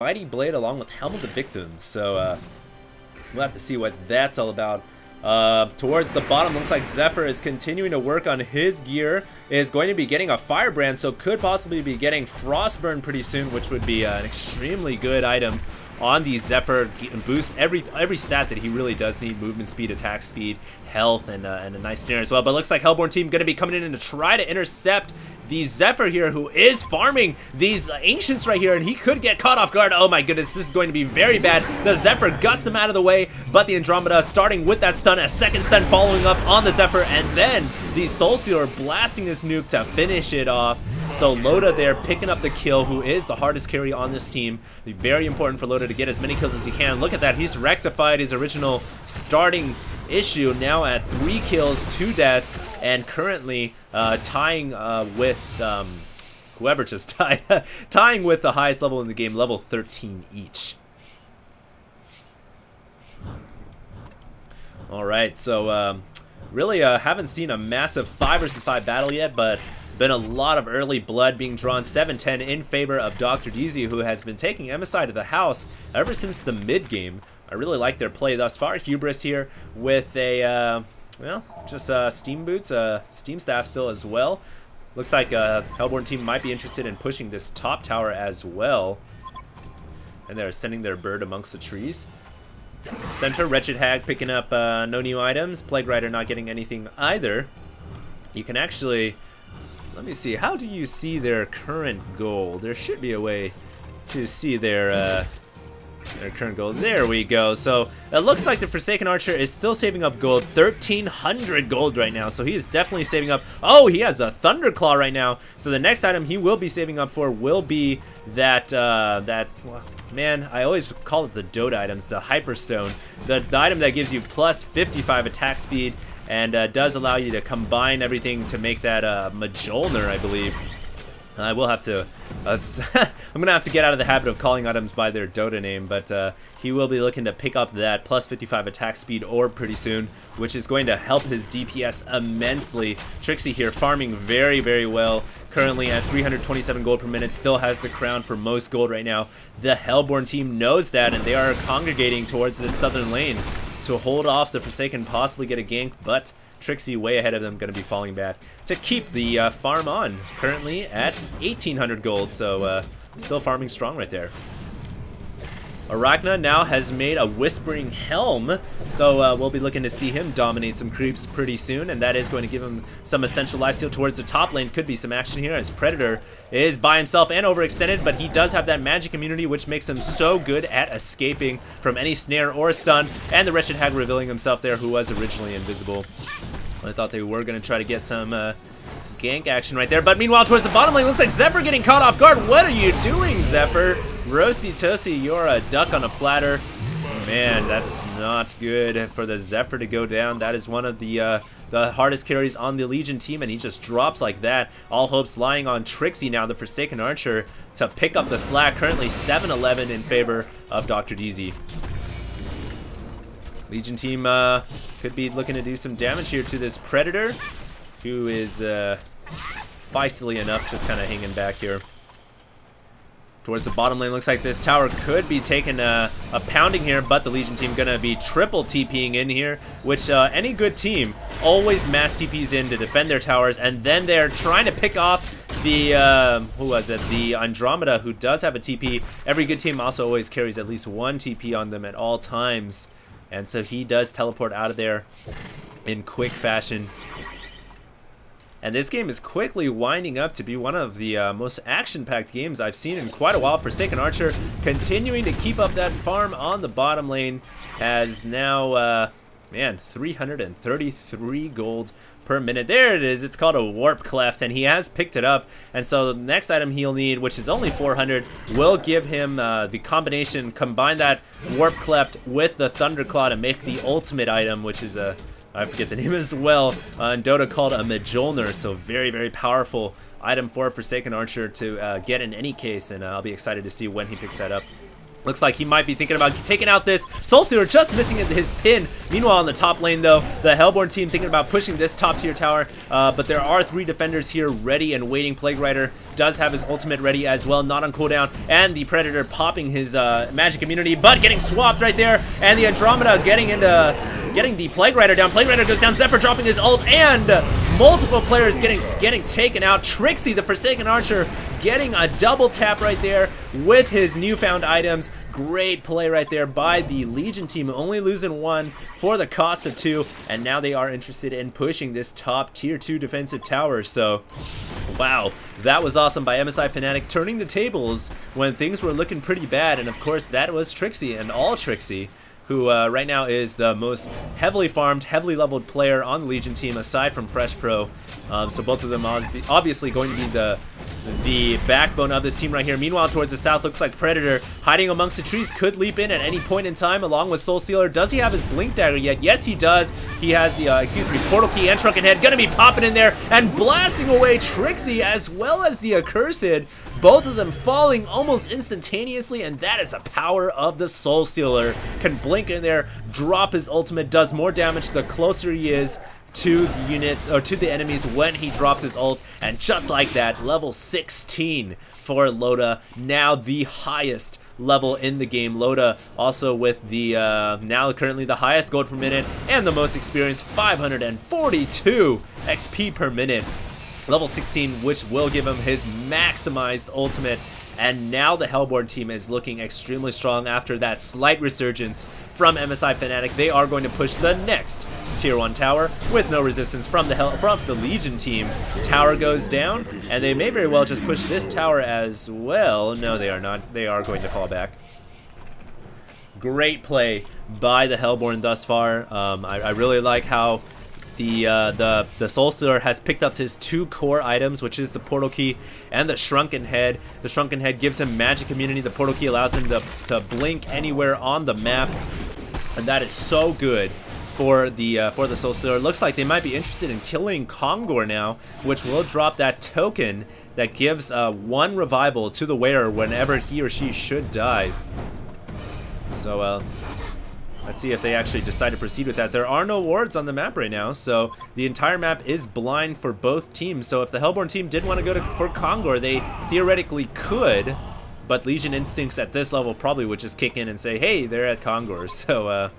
Mighty Blade along with Helm of the Victim. So we'll have to see what that's all about. Towards the bottom, looks like Zephyr is continuing to work on his gear. Is going to be getting a Firebrand, so could possibly be getting Frostburn pretty soon, which would be an extremely good item on the Zephyr. Boosts every stat that he really does need: movement speed, attack speed, health, and a nice snare as well. But it looks like Hellborn team going to be coming in to try to intercept the Zephyr here, who is farming these Ancients right here, and he could get caught off guard. Oh my goodness, this is going to be very bad. The Zephyr gusts him out of the way, but the Andromeda starting with that stun, a second stun following up on the Zephyr, and then the Soul Stealer blasting his nuke to finish it off. So Loda there picking up the kill, who is the hardest carry on this team. Very important for Loda to get as many kills as he can. Look at that, he's rectified his original starting issue, now at 3 kills, 2 deaths, and currently tying with whoever just died, tying with the highest level in the game, level 13 each. Alright, so really haven't seen a massive 5 versus 5 battle yet, but been a lot of early blood being drawn. 7-10 in favor of DrDz, who has been taking MSI to the house ever since the mid game. I really like their play thus far. Hubris here with a, well, just Steam Boots, Steam Staff still as well. Looks like Hellborn team might be interested in pushing this top tower as well. And they're sending their bird amongst the trees. Center, Wretched Hag picking up no new items. Plague Rider not getting anything either. You can actually, let me see, how do you see their current gold? There should be a way to see their current gold. There we go. So it looks like the Forsaken Archer is still saving up gold, 1,300 gold right now. So he is definitely saving up. Oh, he has a Thunderclaw right now. So the next item he will be saving up for will be that well, man, I always call it the Dota items, the Hyperstone, the item that gives you plus 55 attack speed and does allow you to combine everything to make that Mjolnir, I believe. I will have to, I'm going to have to get out of the habit of calling items by their Dota name, but he will be looking to pick up that plus 55 attack speed orb pretty soon, which is going to help his DPS immensely. Trixie here farming very, very well, currently at 327 gold per minute, still has the crown for most gold right now. The Hellborn team knows that, and they are congregating towards this southern lane to hold off the Forsaken, possibly get a gank, but Trixie way ahead of them, going to be falling back to keep the farm on, currently at 1,800 gold, so still farming strong right there. Arachna now has made a Whispering Helm, so we'll be looking to see him dominate some creeps pretty soon, and that is going to give him some essential lifesteal towards the top lane. Could be some action here as Predator is by himself and overextended, but he does have that magic immunity, which makes him so good at escaping from any snare or stun, and the Wretched Hag revealing himself there, who was originally invisible. I thought they were going to try to get some gank action right there, but meanwhile towards the bottom lane, looks like Zephyr getting caught off guard. What are you doing, Zephyr? Roasty Toasty, you're a duck on a platter. Man, that is not good for the Zephyr to go down. That is one of the hardest carries on the Legion team, and he just drops like that. All hopes lying on Trixie now, the Forsaken Archer, to pick up the slack. Currently 7-11 in favor of DrDz. Legion team could be looking to do some damage here to this Predator, who is feistily enough, just kind of hanging back here. Towards the bottom lane, looks like this tower could be taking a pounding here, but the Legion team gonna be triple TPing in here, which any good team always mass TPs in to defend their towers, and then they're trying to pick off the, who was it, the Andromeda, who does have a TP. Every good team also always carries at least one TP on them at all times, and so he does teleport out of there in quick fashion. And this game is quickly winding up to be one of the most action-packed games I've seen in quite a while. Forsaken Archer continuing to keep up that farm on the bottom lane, has now, man, 333 gold per minute. There it is. It's called a Warp Cleft, and he has picked it up. And so the next item he'll need, which is only 400, will give him the combination, combine that Warp Cleft with the Thunderclaw to make the ultimate item, which is a, I forget the name as well, in Dota called a Mjolnir, so very, very powerful item for Forsaken Archer to get in any case, and I'll be excited to see when he picks that up. Looks like he might be thinking about taking out this Soulstealer, just missing his pin. Meanwhile, on the top lane, though, the Hellborn team thinking about pushing this top-tier tower, but there are 3 defenders here ready and waiting. Plague Rider does have his ultimate ready as well, not on cooldown, and the Predator popping his magic immunity, but getting swapped right there, and the Andromeda getting the Plague Rider down. Plague Rider goes down, Zephyr dropping his ult, and multiple players getting taken out. Trixie, the Forsaken Archer, getting a double tap right there with his newfound items. Great play right there by the Legion team, only losing 1 for the cost of 2, and now they are interested in pushing this top tier 2 defensive tower. So wow, that was awesome by MSIFnatic, turning the tables when things were looking pretty bad. And of course that was Trixie, and all Trixie, who right now is the most heavily farmed, heavily leveled player on the Legion team aside from Fresh Pro. So both of them obviously going to be the backbone of this team right here. Meanwhile, towards the south, looks like Predator hiding amongst the trees could leap in at any point in time along with Soulstealer. Does he have his Blink Dagger yet? Yes, he does. He has the, Portal Key and Shrunken Head. Gonna be popping in there and blasting away Trixie as well as the Accursed. Both of them falling almost instantaneously, and that is the power of the Soulstealer. Can blink in there, drop his ultimate, does more damage the closer he is to the units or to the enemies when he drops his ult, and just like that, level 16 for Loda, now the highest level in the game. Loda also with the now currently the highest gold per minute and the most experience, 542 XP per minute. Level 16, which will give him his maximized ultimate. And now the Hellborn team is looking extremely strong after that slight resurgence from MSIFnatic. They are going to push the next tier 1 tower with no resistance from the Legion team. Tower goes down, and they may very well just push this tower as well. No, they are not. They are going to fall back. Great play by the Hellborn thus far. I really like how the Soulstealer has picked up his 2 core items, which is the Portal Key and the Shrunken Head. The Shrunken Head gives him magic immunity. The Portal Key allows him to blink anywhere on the map, and that is so good for the Soulstealer. Looks like they might be interested in killing Kongor now, which will drop that token that gives 1 revival to the wearer whenever he or she should die. So let's see if they actually decide to proceed with that. There are no wards on the map right now, so the entire map is blind for both teams. So if the Hellborn team did want to go for Kongor, they theoretically could, but Legion instincts at this level probably would just kick in and say, hey, they're at Kongor. So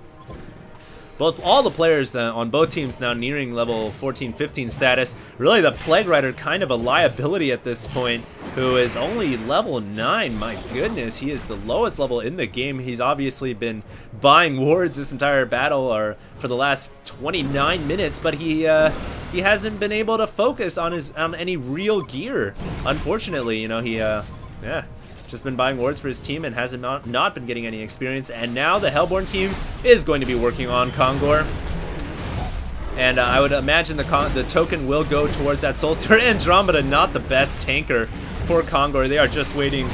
all the players on both teams now nearing level 14, 15 status. Really, the Plague Rider kind of a liability at this point, who is only level 9. My goodness, he is the lowest level in the game. He's obviously been buying wards this entire battle, or for the last 29 minutes, but he hasn't been able to focus on any real gear. Unfortunately, you know, he just been buying wards for his team and hasn't not been getting any experience. And now the Hellborn team is going to be working on Kongor. And I would imagine the token will go towards that Soulstealer. Andromeda, not the best tanker for Kongor. They are just waiting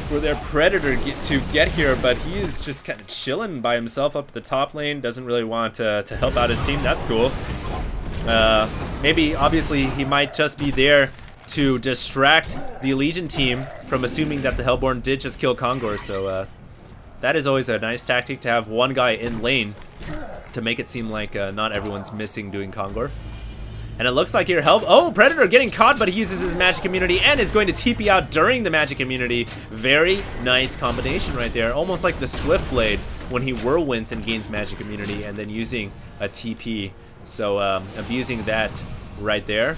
for their Predator to get here, but he is just kind of chilling by himself up the top lane. Doesn't really want to help out his team. That's cool. Maybe, obviously, he might just be there to distract the Legion team from assuming that the Hellborn did just kill Kongor. So that is always a nice tactic, to have one guy in lane to make it seem like not everyone's missing doing Kongor. And it looks like here, Predator getting caught, but he uses his magic immunity and is going to TP out during the magic immunity. Very nice combination right there, almost like the Swift Blade when he whirlwinds and gains magic immunity, and then using a TP. So abusing that right there.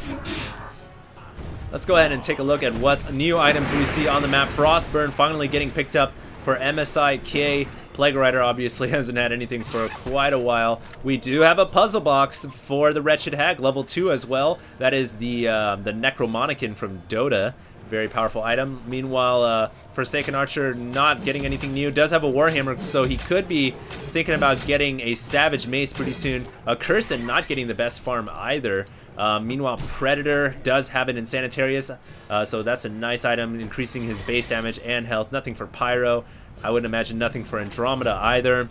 Let's go ahead and take a look at what new items we see on the map. Frostburn finally getting picked up for MSIK. Plague Rider obviously hasn't had anything for quite a while. We do have a puzzle box for the Wretched Hag, level 2 as well. That is the Necromonicon from Dota. Very powerful item. Meanwhile, Forsaken Archer not getting anything new. Does have a Warhammer, so he could be thinking about getting a Savage Mace pretty soon. Accursed not getting the best farm either. Meanwhile, Predator does have an Insanitarius, so that's a nice item, increasing his base damage and health. Nothing for Pyro. I wouldn't imagine nothing for Andromeda either.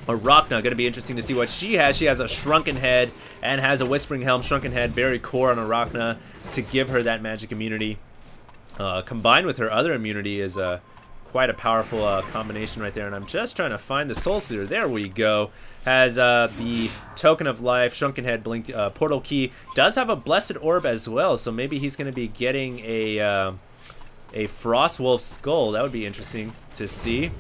Arachna, going to be interesting to see what she has. She has a Shrunken Head and has a Whispering Helm. Shrunken Head, very core on Arachna to give her that magic immunity. Combined with her other immunity is quite a powerful combination right there. And I'm just trying to find the Soul Seer. There we go. Has the Token of Life, Shrunken Head, Blink, Portal Key. Does have a Blessed Orb as well, so maybe he's going to be getting a Frostwolf Skull. That would be interesting to see.